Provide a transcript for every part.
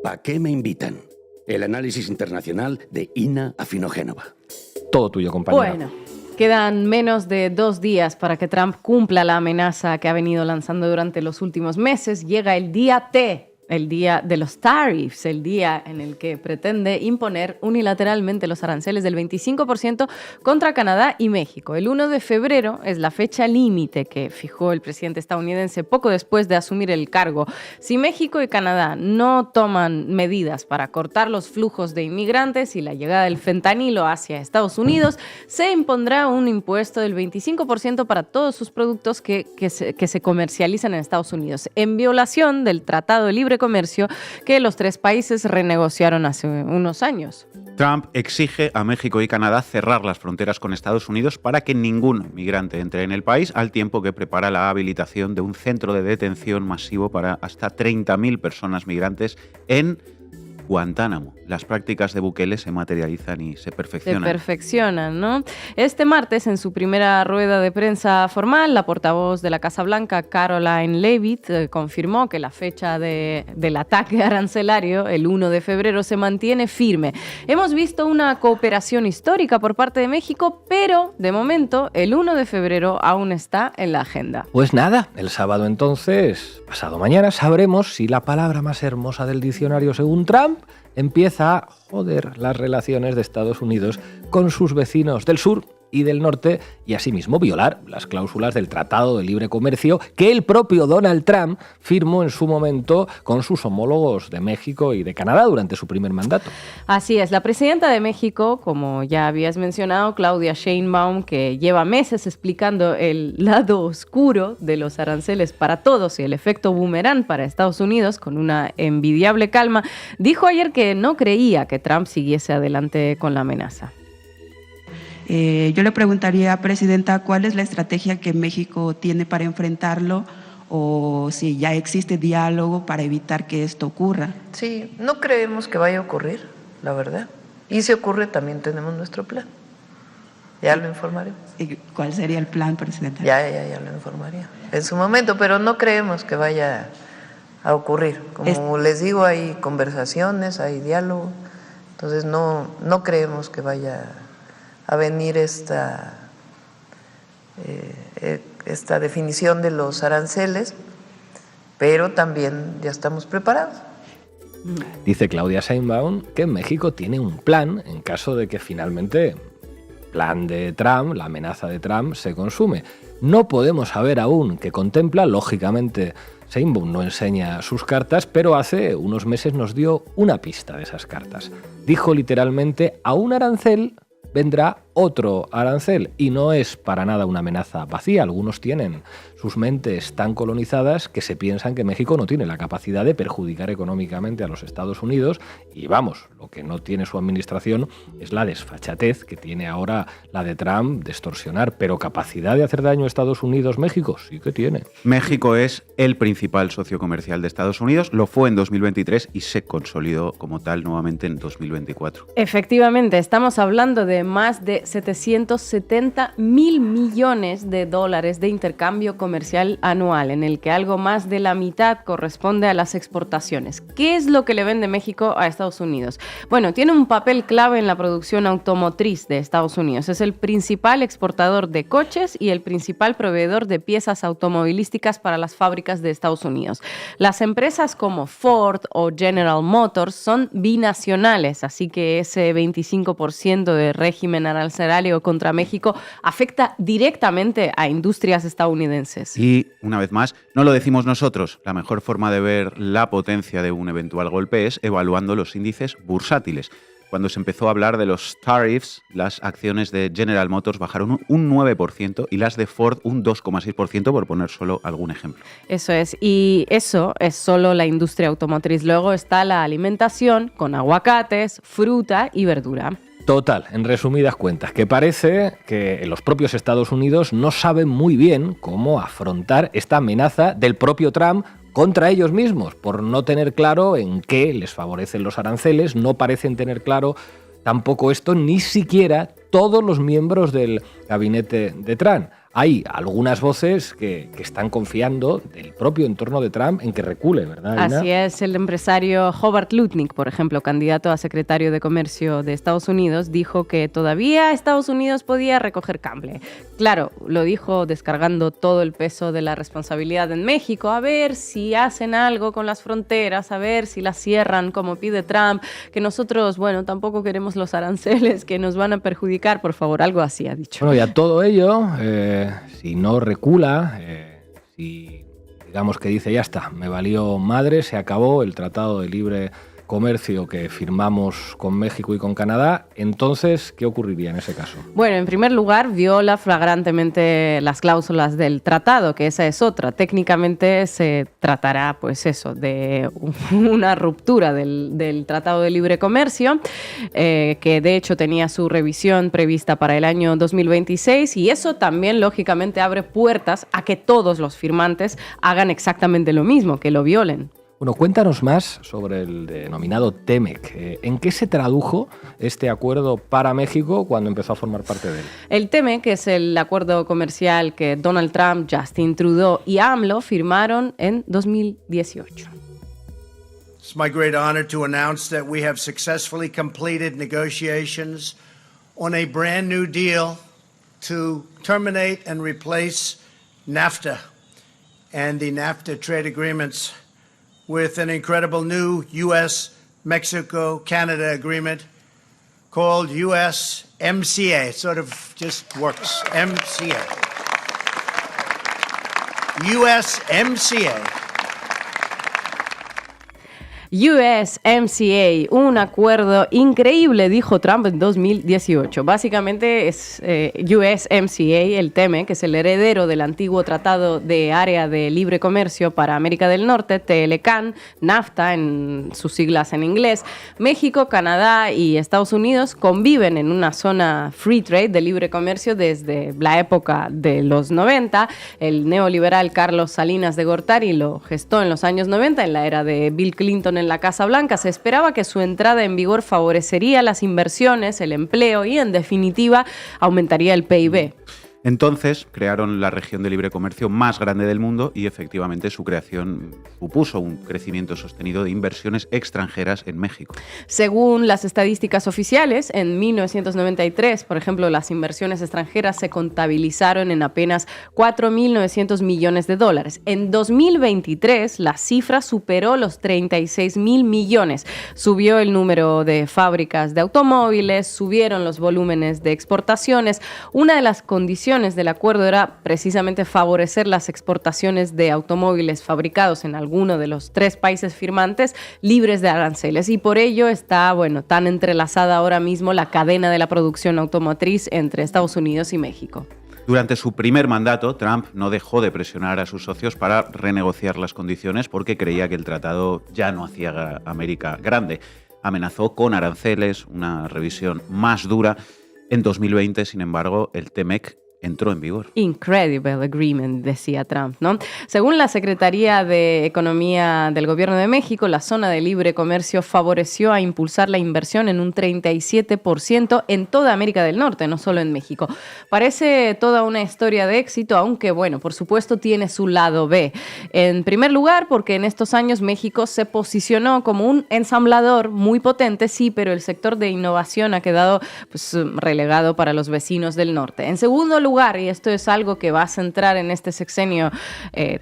¿Pa' qué me invitan? El análisis internacional de Ina Afinogénova. Todo tuyo, compañero. Bueno, quedan menos de 2 días para que Trump cumpla la amenaza que ha venido lanzando durante los últimos meses. Llega el día T, el día de los tariffs, el día en el que pretende imponer unilateralmente los aranceles del 25% contra Canadá y México. El 1 de febrero es la fecha límite que fijó el presidente estadounidense poco después de asumir el cargo. Si México y Canadá no toman medidas para cortar los flujos de inmigrantes y la llegada del fentanilo hacia Estados Unidos, se impondrá un impuesto del 25% para todos sus productos que se comercializan en Estados Unidos, en violación del Tratado de Libre Comercio que los 3 países renegociaron hace unos años. Trump exige a México y Canadá cerrar las fronteras con Estados Unidos para que ningún migrante entre en el país, al tiempo que prepara la habilitación de un centro de detención masivo para hasta 30.000 personas migrantes en Guantánamo. Las prácticas de Bukele se materializan y se perfeccionan. ¿No? Este martes, en su primera rueda de prensa formal, la portavoz de la Casa Blanca, Caroline Leavitt, confirmó que la fecha del ataque arancelario, el 1 de febrero, se mantiene firme. Hemos visto una cooperación histórica por parte de México, pero, de momento, el 1 de febrero aún está en la agenda. Pues nada, el sábado entonces, pasado mañana, sabremos si la palabra más hermosa del diccionario según Trump empieza a joder las relaciones de Estados Unidos con sus vecinos del sur y del norte y asimismo violar las cláusulas del Tratado de Libre Comercio que el propio Donald Trump firmó en su momento con sus homólogos de México y de Canadá durante su primer mandato. Así es, la presidenta de México, como ya habías mencionado, Claudia Sheinbaum, que lleva meses explicando el lado oscuro de los aranceles para todos y el efecto boomerang para Estados Unidos con una envidiable calma, dijo ayer que no creía que Trump siguiese adelante con la amenaza. Yo le preguntaría, Presidenta, ¿cuál es la estrategia que México tiene para enfrentarlo o si ya existe diálogo para evitar que esto ocurra? Sí, no creemos que vaya a ocurrir, la verdad. Y si ocurre, también tenemos nuestro plan. Ya lo informaremos. ¿Y cuál sería el plan, Presidenta? Ya lo informaría en su momento, pero no creemos que vaya a ocurrir. Como les digo, hay conversaciones, hay diálogo, entonces no creemos que vaya a venir esta definición de los aranceles, pero también ya estamos preparados. Dice Claudia Sheinbaum que México tiene un plan en caso de que finalmente el plan de Trump, la amenaza de Trump, se consume. No podemos saber aún qué contempla, lógicamente Sheinbaum no enseña sus cartas, pero hace unos meses nos dio una pista de esas cartas. Dijo literalmente: a un arancel vendrá otro arancel, y no es para nada una amenaza vacía. Algunos tienen sus mentes tan colonizadas que se piensan que México no tiene la capacidad de perjudicar económicamente a los Estados Unidos, y vamos, lo que no tiene su administración es la desfachatez que tiene ahora la de Trump de extorsionar, pero capacidad de hacer daño a Estados Unidos, México sí que tiene. México es el principal socio comercial de Estados Unidos, lo fue en 2023 y se consolidó como tal nuevamente en 2024. Efectivamente, estamos hablando de más de 770 mil millones de dólares de intercambio comercial anual, en el que algo más de la mitad corresponde a las exportaciones. ¿Qué es lo que le vende México a Estados Unidos? Bueno, tiene un papel clave en la producción automotriz de Estados Unidos. Es el principal exportador de coches y el principal proveedor de piezas automovilísticas para las fábricas de Estados Unidos. Las empresas como Ford o General Motors son binacionales, así que ese 25% de régimen arancelario contra México afecta directamente a industrias estadounidenses. Y, una vez más, no lo decimos nosotros. La mejor forma de ver la potencia de un eventual golpe es evaluando los índices bursátiles. Cuando se empezó a hablar de los tariffs, las acciones de General Motors bajaron un 9% y las de Ford un 2,6%, por poner solo algún ejemplo. Eso es, y eso es solo la industria automotriz. Luego está la alimentación con aguacates, fruta y verdura. Total, en resumidas cuentas, que parece que los propios Estados Unidos no saben muy bien cómo afrontar esta amenaza del propio Trump contra ellos mismos, por no tener claro en qué les favorecen los aranceles. No parecen tener claro tampoco esto ni siquiera todos los miembros del gabinete de Trump. hay algunas voces que están confiando del propio entorno de Trump en que recule, ¿verdad, Ina? Así es, el empresario Hobart Lutnick, por ejemplo, candidato a secretario de Comercio de Estados Unidos, dijo que todavía Estados Unidos podía recoger cable. Claro, lo dijo descargando todo el peso de la responsabilidad en México, a ver si hacen algo con las fronteras, a ver si las cierran como pide Trump, que nosotros, bueno, tampoco queremos los aranceles que nos van a perjudicar, por favor, algo así ha dicho. Bueno, y a todo ello, si no recula, si digamos que dice ya está, me valió madre, se acabó el Tratado de Libre Comercio que firmamos con México y con Canadá, entonces, ¿qué ocurriría en ese caso? Bueno, en primer lugar, viola flagrantemente las cláusulas del tratado, que esa es otra. Técnicamente se tratará, pues eso, de una ruptura del Tratado de Libre Comercio, que de hecho tenía su revisión prevista para el año 2026, y eso también, lógicamente, abre puertas a que todos los firmantes hagan exactamente lo mismo, que lo violen. Bueno, cuéntanos más sobre el denominado TEMEC. ¿En qué se tradujo este acuerdo para México cuando empezó a formar parte de él? El TEMEC es el acuerdo comercial que Donald Trump, Justin Trudeau y AMLO firmaron en 2018. It's my great honor to announce that we have successfully completed negotiations on a brand new deal to terminate and replace NAFTA and the NAFTA trade agreements with an incredible new U.S.-Mexico-Canada agreement called USMCA. It sort of just works. MCA. USMCA. USMCA, un acuerdo increíble, dijo Trump en 2018. Básicamente es USMCA, el TEMEC, que es el heredero del antiguo Tratado de Área de Libre Comercio para América del Norte, TLCAN, NAFTA, en sus siglas en inglés. México, Canadá y Estados Unidos conviven en una zona free trade de libre comercio desde la época de los 90. El neoliberal Carlos Salinas de Gortari lo gestó en los años 90, en la era de Bill Clinton en la Casa Blanca. Se esperaba que su entrada en vigor favorecería las inversiones, el empleo y, en definitiva, aumentaría el PIB. Entonces crearon la región de libre comercio más grande del mundo y efectivamente su creación supuso un crecimiento sostenido de inversiones extranjeras en México. Según las estadísticas oficiales, en 1993, por ejemplo, las inversiones extranjeras se contabilizaron en apenas $4.900 millones. En 2023, la cifra superó los 36.000 millones. Subió el número de fábricas de automóviles, subieron los volúmenes de exportaciones. Una de las condiciones del acuerdo era precisamente favorecer las exportaciones de automóviles fabricados en alguno de los 3 países firmantes libres de aranceles, y por ello está, tan entrelazada ahora mismo la cadena de la producción automotriz entre Estados Unidos y México. Durante su primer mandato, Trump no dejó de presionar a sus socios para renegociar las condiciones porque creía que el tratado ya no hacía a América grande. Amenazó con aranceles, una revisión más dura. En 2020, sin embargo, el TEMEC entró en vigor. Incredible agreement, decía Trump, ¿no? Según la Secretaría de Economía del Gobierno de México, la zona de libre comercio favoreció a impulsar la inversión en un 37% en toda América del Norte, no solo en México. Parece toda una historia de éxito, aunque, por supuesto, tiene su lado B. En primer lugar, porque en estos años México se posicionó como un ensamblador muy potente, sí, pero el sector de innovación ha quedado relegado para los vecinos del norte. En segundo lugar, y esto es algo que va a centrar en este sexenio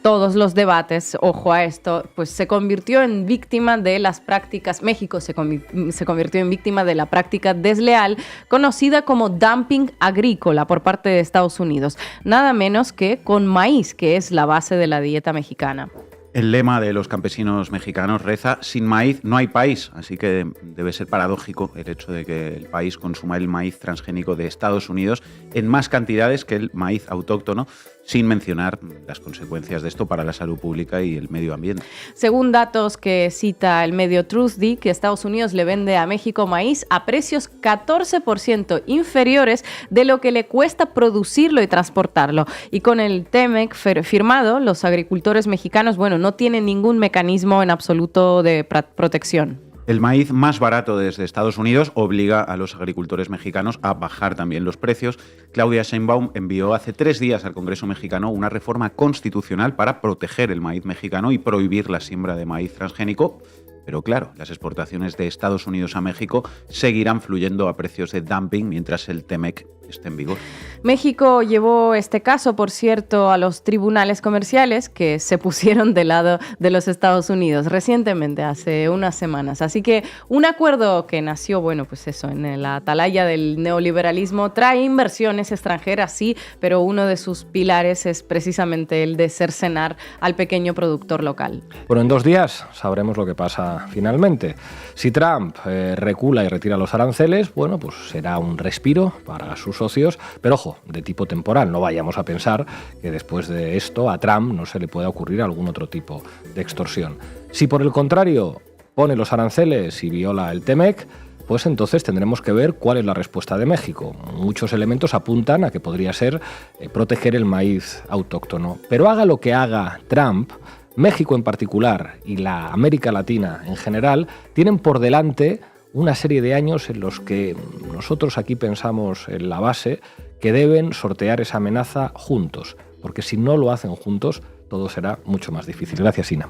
todos los debates, ojo a esto, se convirtió en víctima de las prácticas, México se convirtió en víctima de la práctica desleal conocida como dumping agrícola por parte de Estados Unidos, nada menos que con maíz, que es la base de la dieta mexicana. El lema de los campesinos mexicanos reza: sin maíz no hay país, así que debe ser paradójico el hecho de que el país consuma el maíz transgénico de Estados Unidos en más cantidades que el maíz autóctono, sin mencionar las consecuencias de esto para la salud pública y el medio ambiente. Según datos que cita el medio Truthdig, que Estados Unidos le vende a México maíz a precios 14% inferiores de lo que le cuesta producirlo y transportarlo. Y con el TEMEC firmado, los agricultores mexicanos, no tienen ningún mecanismo en absoluto de protección. El maíz más barato desde Estados Unidos obliga a los agricultores mexicanos a bajar también los precios. Claudia Sheinbaum envió hace 3 días al Congreso mexicano una reforma constitucional para proteger el maíz mexicano y prohibir la siembra de maíz transgénico. Pero claro, las exportaciones de Estados Unidos a México seguirán fluyendo a precios de dumping mientras el TEMEC esté en vigor. México llevó este caso, por cierto, a los tribunales comerciales que se pusieron del lado de los Estados Unidos recientemente, hace unas semanas. Así que un acuerdo que nació, bueno, pues eso, en la atalaya del neoliberalismo, trae inversiones extranjeras, sí, pero uno de sus pilares es precisamente el de cercenar al pequeño productor local. Bueno, en 2 días sabremos lo que pasa finalmente. Si Trump recula y retira los aranceles, bueno, pues será un respiro para sus socios, pero ojo, de tipo temporal. No vayamos a pensar que después de esto a Trump no se le pueda ocurrir algún otro tipo de extorsión. Si por el contrario pone los aranceles y viola el TEMEC, pues entonces tendremos que ver cuál es la respuesta de México. Muchos elementos apuntan a que podría ser proteger el maíz autóctono. Pero haga lo que haga Trump, México en particular y la América Latina en general tienen por delante una serie de años en los que nosotros aquí pensamos en la base que deben sortear esa amenaza juntos, porque si no lo hacen juntos, todo será mucho más difícil. Gracias, Ina.